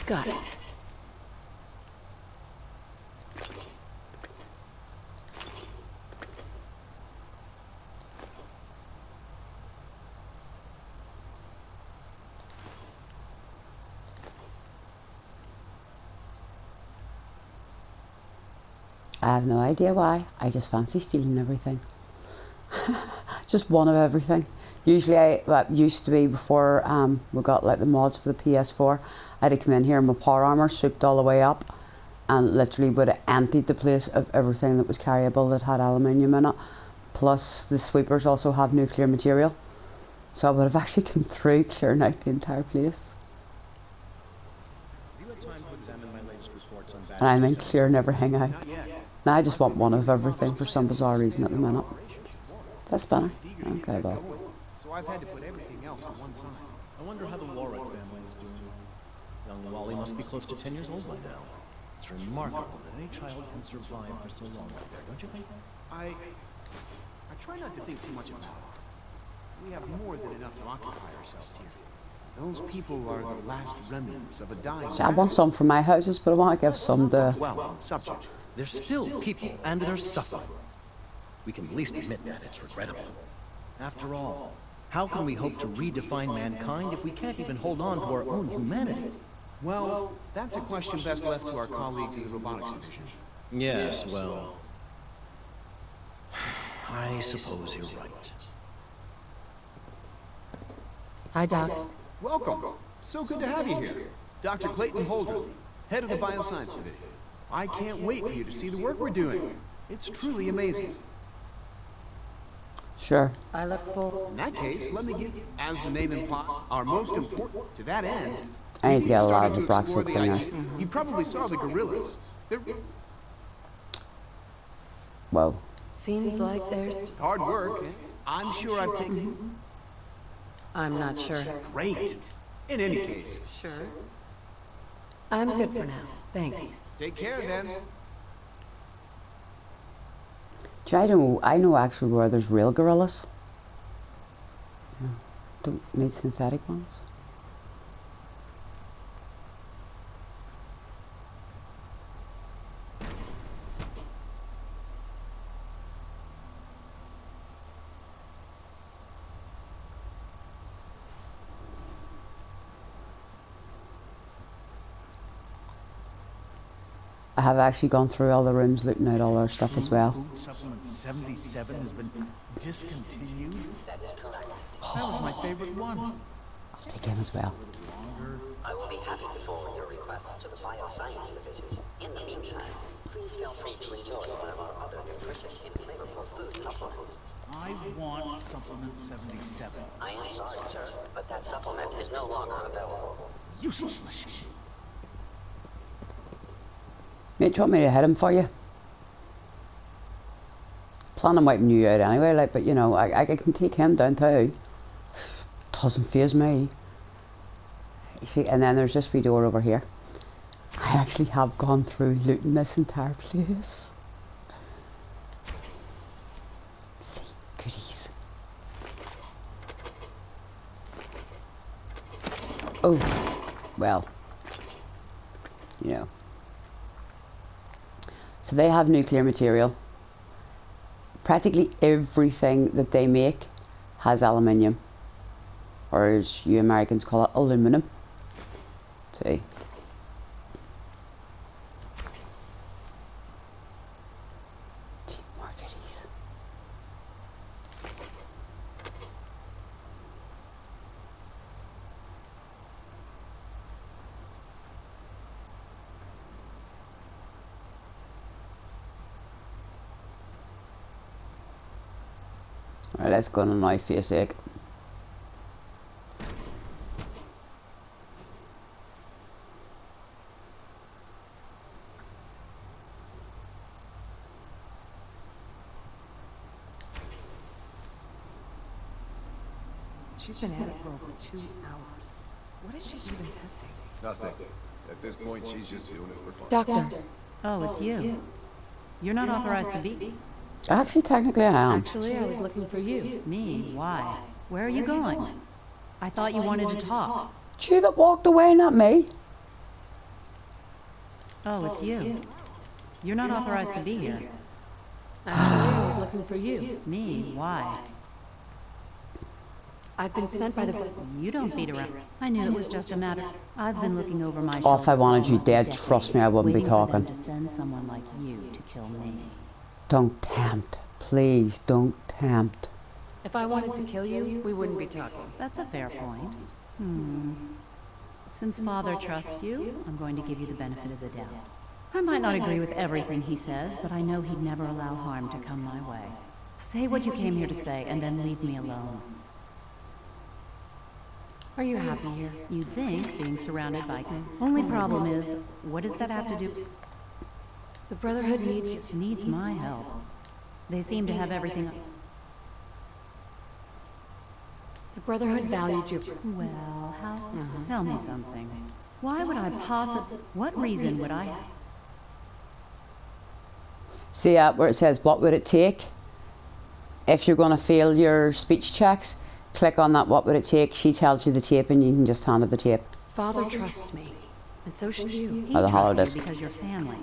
Got it. I have no idea why. I just fancy stealing everything. Just one of everything. Usually, that used to be before we got like the mods for the PS4. I had to come in here in my power armor, souped all the way up, and literally would have emptied the place of everything that was carryable that had aluminium in it. Plus, the sweepers also have nuclear material, so I would have actually come through clearing out the entire place. And I mean clearing everything out. Now I just want one of everything for some bizarre reason at the minute. Is that spinner? Okay, well. So I've had to put everything else to one side. I wonder how the Warwick family is doing. Young Wally must be close to 10 years old by now. It's remarkable that any child can survive for so long like that, don't you think? I try not to think too much about it. We have more than enough to occupy ourselves here. Those people are the last remnants of a dying... See, I want some for my houses, but I want to give some to... Well, on subject. They're still people, and they're suffering. We can at least admit that it's regrettable. After all, how can we hope to redefine mankind if we can't even hold on to our own humanity? Well, that's a question best left to our colleagues in the robotics division. Yes, well... I suppose you're right. Hi, Doc. Welcome. So good to have you here. Dr. Clayton Holden, head of the Bioscience Division. I can't wait for you to see the work we're doing. It's truly amazing. Sure. I look forward. In that case, let me give, as the name implies, our most important. To that end, I need to get a lot started of to abraxo explore the cleaner. idea. You probably saw the gorillas. They're Whoa. Seems like there's... hard work, and I'm sure I've taken... I'm not sure. Great. In any case, Sure. I'm good for now. Thanks. take care then. Do I know actually where there's real gorillas. Yeah. Don't need synthetic ones. I have actually gone through all the rooms looting out all our stuff as well. Food supplement 77 has been discontinued? That is correct. That was my favorite one. I'll take him as well. I will be happy to forward your request to the Bioscience Division. In the meantime, please feel free to enjoy one of our other nutrition and flavorful food supplements. I want supplement 77. I am sorry, sir, but that supplement is no longer available. Useless machine. Mate, do you want me to hit him for you? Plan on wiping you out anyway, like, but you know, I can take him down too. Doesn't faze me. You see, and then there's this wee door over here. I actually have gone through looting this entire place. See, goodies. Oh, well, you know. So they have nuclear material. Practically everything that they make has aluminium, or as you Americans call it, aluminum. See. More goodies. Alright, let's go on a knife for your sake. She's been at it for over 2 hours. What is she even testing? Nothing. At this point, she's just doing it for fun. Doctor. Oh, it's you. You're not authorized to be. Actually, technically I am. Actually, I was looking for you. Me? Why? Where are you going? I thought you wanted to talk. You that walked away, not me. Oh, it's you. You're not authorized to be here. Actually, I was looking for you. Me? Why? I've been sent by the... You don't beat around. I knew it was just a matter. I've been looking over my Oh, shoulder. if I wanted for you almost a dead, decade, trust me, I wouldn't be waiting for them talking. to send someone like you to kill me. Don't tempt. Please, don't tempt. If I wanted to kill you, we wouldn't be talking. That's a fair point. Since Father trusts you, I'm going to give you the benefit of the doubt. I might not agree with everything he says, but I know he'd never allow harm to come my way. Say what you came here to say, and then leave me alone. Are you happy here? You'd think, being surrounded by... Only problem is, what does that have to do... The Brotherhood needs you. Needs my help. They seem to have everything... The Brotherhood valued your... Well, how so? Tell me something. Why would I possibly... What reason would I... See where it says, what would it take? If you're going to fail your speech checks, click on that, what would it take? She tells you the tape and you can just hand her the tape. Father trusts me, and so should you. He Or the trusts holidays. you because you're family.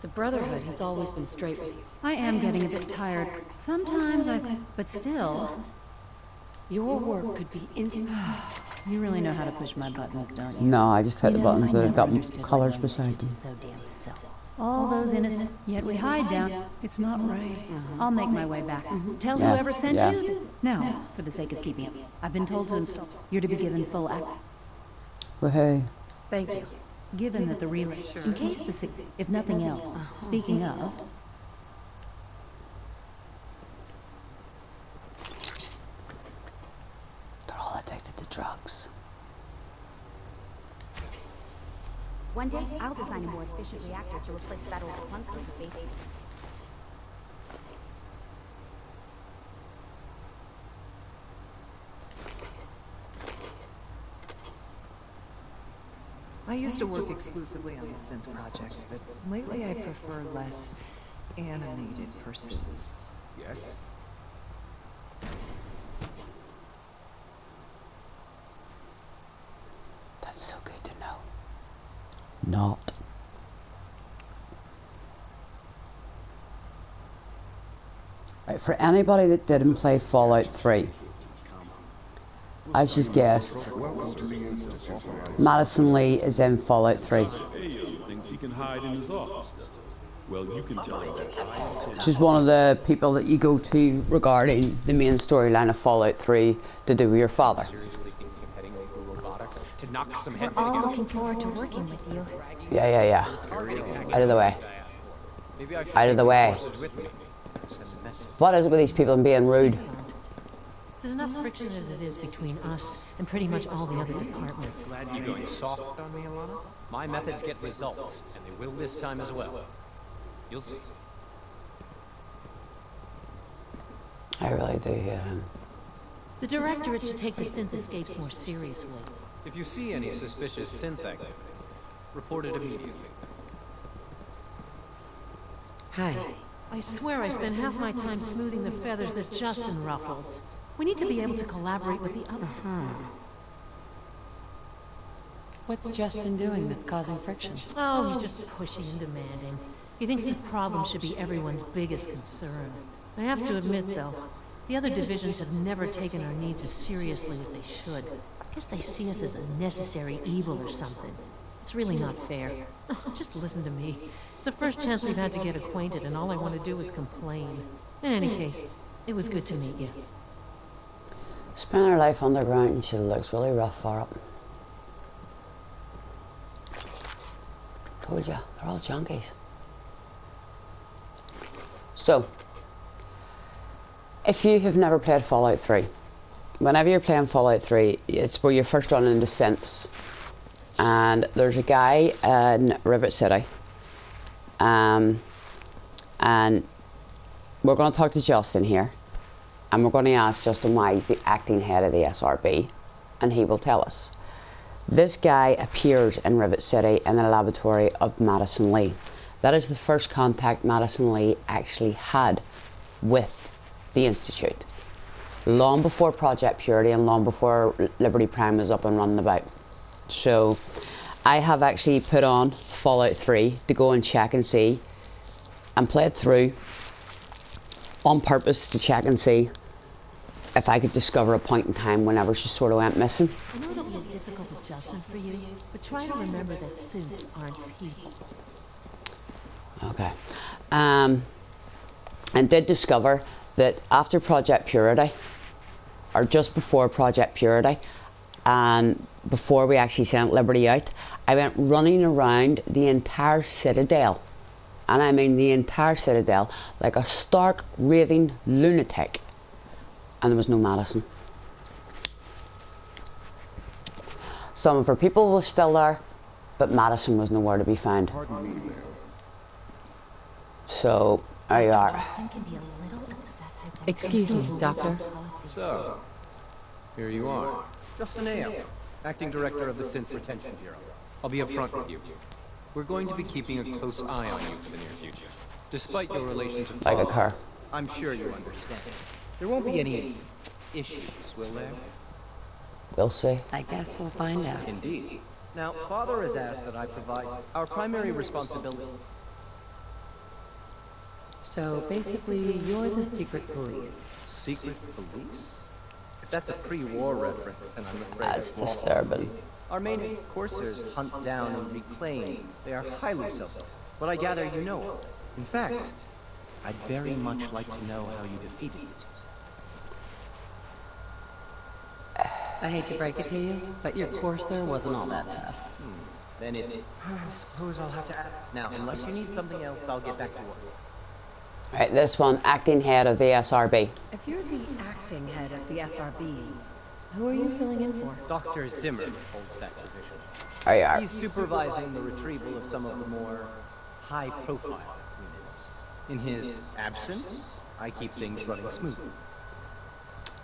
The Brotherhood has always been straight with you. I am getting a bit tired. Sometimes but still... Your work could be You really know how to push my buttons, don't you? No, I just hit the buttons that have never got understood why colours the beside Institute them. is so damn selfish. All those innocent, yet we hide down. It's not right. I'll make my way back. Tell Yeah, whoever sent yeah. you. Now, for the sake of keeping it, I've been told to install. You're to be given full act. Woohoo. Thank you. Given that the real, in case if nothing else. Speaking of, They're all addicted to drugs. One day, I'll design a more efficient reactor to replace that old bunker in the basement. I used to work exclusively on the synth projects, but lately I prefer less animated pursuits. Yes? That's so good to know. Not. Right, for anybody that didn't play Fallout 3, I just guessed Welcome to the Institute. Madison Lee is in Fallout 3. Ayo thinks he can hide in his office, does he? Well, you can tell him. She's one of the people that you go to regarding the main storyline of Fallout 3 to do with your father. Seriously thinking of heading over robotics to knock some We're heads all together? looking forward to working with you. Yeah. Out of the way. Maybe I should Out of the take way. some forces with me. Send a message. What is it with these people and being rude? There's enough friction as it is between us and pretty much all the other departments. Glad you're going soft on me, Alana. My methods get results, and they will this time as well. You'll see. I really do hate him. The Directorate should take the synth escapes more seriously. If you see any suspicious synth activity, report it immediately. Hi. I swear I spend half my time smoothing the feathers that Justin ruffles. We need to be able to collaborate with the other. What's Justin doing that's causing friction? Oh, he's just pushy and demanding. He thinks his problem should be everyone's biggest concern. I have to admit, though, the other divisions have never taken our needs as seriously as they should. I guess they see us as a necessary evil or something. It's really not fair. Just listen to me. It's the first chance we've had to get acquainted, and all I want to do is complain. In any case, it was good to meet you. Spent her life underground and she looks really rough for it. Told ya, they're all junkies. So, if you have never played Fallout 3, whenever you're playing Fallout 3, it's where you first run into synths. And there's a guy in Rivet City. And we're going to talk to Justin here. And we're going to ask Justin why he's the acting head of the SRB. And he will tell us. This guy appears in Rivet City in the laboratory of Madison Lee. That is the first contact Madison Lee actually had with the Institute. Long before Project Purity and long before Liberty Prime was up and running about. So, I have actually put on Fallout 3 to go and check and see, and play it through on purpose to check and see if I could discover a point in time whenever she sort of went missing. I know it'll be a difficult adjustment for you, but try to remember that synths aren't people. Okay. And did discover that after Project Purity, or just before Project Purity, and before we actually sent Liberty out, I went running around the entire Citadel, and I mean the entire Citadel, like a stark raving lunatic, and there was no Madison. Some of her people were still there, but Madison was nowhere to be found. Pardon me, ma'am. So, there you are. Watson can be a little obsessive. Excuse me, Doctor. So, here you are. Justin A., acting director of the Synth Retention Bureau. I'll be upfront with you. We're going to be keeping a close eye on you for the near future. Despite your relation to Like a Father, car. I'm sure you understand. There won't be any issues, will there? We'll see. I guess we'll find out. Indeed. Now, Father has asked that I provide our primary responsibility. So basically, you're the secret police. Secret police? If that's a pre-war reference, then I'm afraid That's I've lost disturbing. Our main coursers hunt down and reclaim. They are highly self-sufficient. But I gather you know it. In fact, I'd very much like to know how you defeated it. I hate to break it to you, but your courser wasn't all that tough. Then it's... I suppose I'll have to ask. Now, unless you need something else, I'll get back to work. Right, this one, acting head of the SRB. If you're the acting head of the SRB, who are you filling in for? Dr. Zimmer holds that position. There you are. He's supervising the retrieval of some of the more high-profile units. In his absence, I keep things running smoothly.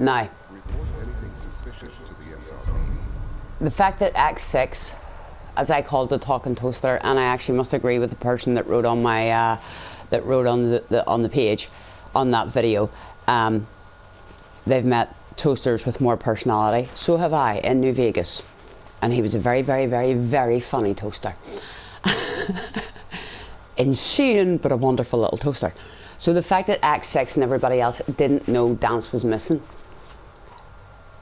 Now, Report anything suspicious to the SRB. the fact that Act 6, as I called the talking toaster, and I actually must agree with the person that wrote on my, that wrote on the page, on that video, they've met toasters with more personality. So have I in New Vegas, and he was a very, very, very, very funny toaster. Insane, but a wonderful little toaster. So the fact that Act 6 and everybody else didn't know Danse was missing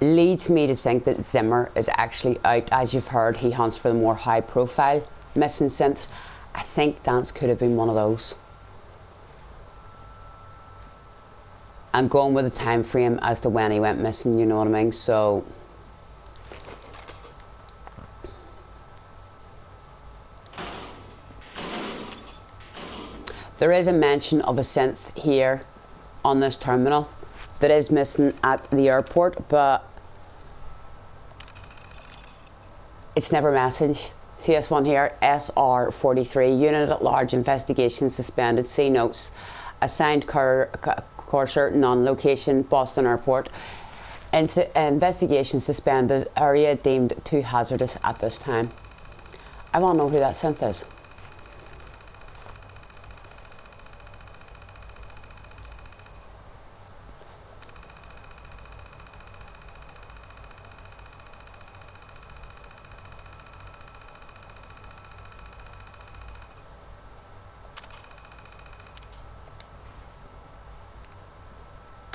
leads me to think that Zimmer is actually out. As you've heard, he hunts for the more high profile missing synths. I think Danse could have been one of those. And going with a time frame as to when he went missing, you know what I mean? So there is a mention of a synth here on this terminal that is missing at the airport, but it's never messaged. CS1 here, SR43, Unit at Large Investigation Suspended, see notes. Assigned courser, non-location, Boston Airport. Investigation suspended, area deemed too hazardous at this time. I want to know who that synth is.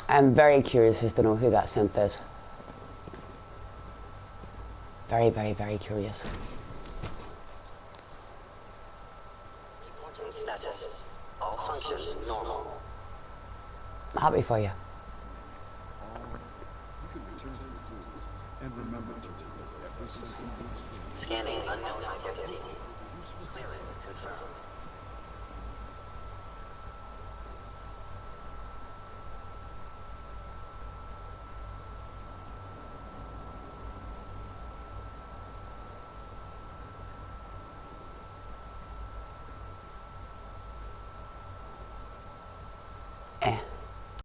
I'm very curious as to know who that synth is. Very, very, very curious. Reporting status. All functions normal. I'm happy for you. You can return to your duties and remember to deliver every single piece. Scanning unknown identity. Clearance confirmed.